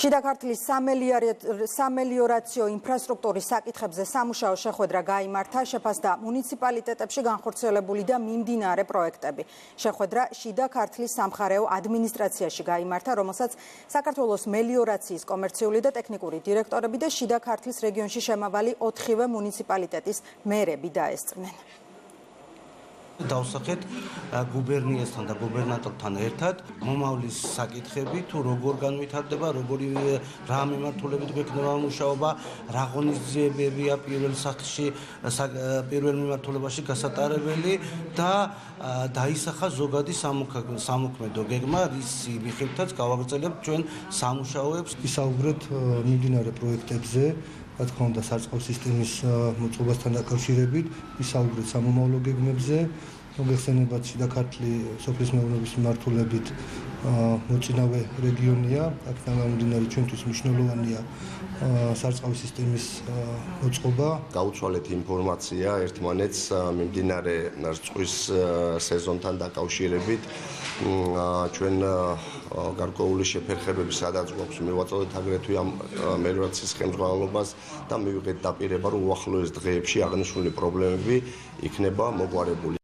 შიდა ქართლის სამელიორაციო ინფრასტრუქტურის საკითხებზე სამუშაო შეხვედრა გაიმართა, შეფასდა მუნიციპალიტეტებში განხორციელებული და მიმდინარე პროექტები. შეხვედრა შიდა ქართლის სამხარეო ადმინისტრაციაში გაიმართა, რომელსაც საქართველოს მელიორაციის კომერციული და ტექნიკური დირექტორები და შიდა ქართლის რეგიონში შემავალი 4-ვე მუნიციპალიტეტის მერები დაესწრნენ. დავსახეთ გუბერნიასთან და გუბერნატორთან ერთად მომავლის საკითხები თუ როგორ განვითარდება, როგორი რა მიმართულებით გვექნება მუშაობა, რა ღონისძიებებია პირველ სახლში, პირველ მიმართულებაში გასატარებელი და დაისახა ზოგადი სამოქმედო გეგმა, რის მიხედვითაც გავაგრძელებთ ჩვენ სამუშაოებს. ვისაუბრეთ მიმდინარე პროექტებზე, რა თქმა უნდა, სარწყავ სისტემის მოწყობასთან დაკავშირებით, ვისაუბრეთ სამომავლო გეგმებზე, მოგეხსენებათ შიდა ქართლი სოფლის მეურნეობის მიმართულებით მოწინავე რეგიონია, აქედან გამომდინარე ჩვენთვის მნიშვნელოვანია სარწყავი სისტემის მოწყობა. გაუცვალეთ ინფორმაცია ერთმანეთს მიმდინარე რწყვის სეზონთან დაკავშირებით. ჩვენ გარკვეული შეფერხებები სადაც გვაქვს მივაწოდეთ აგრეთვე ამ მელიორაციის ხელმძღვანელობას და მივიღეთ დაპირება, რომ უახლოეს დღეებში აღნიშნული პრობლემები იქნება მოგვარებული.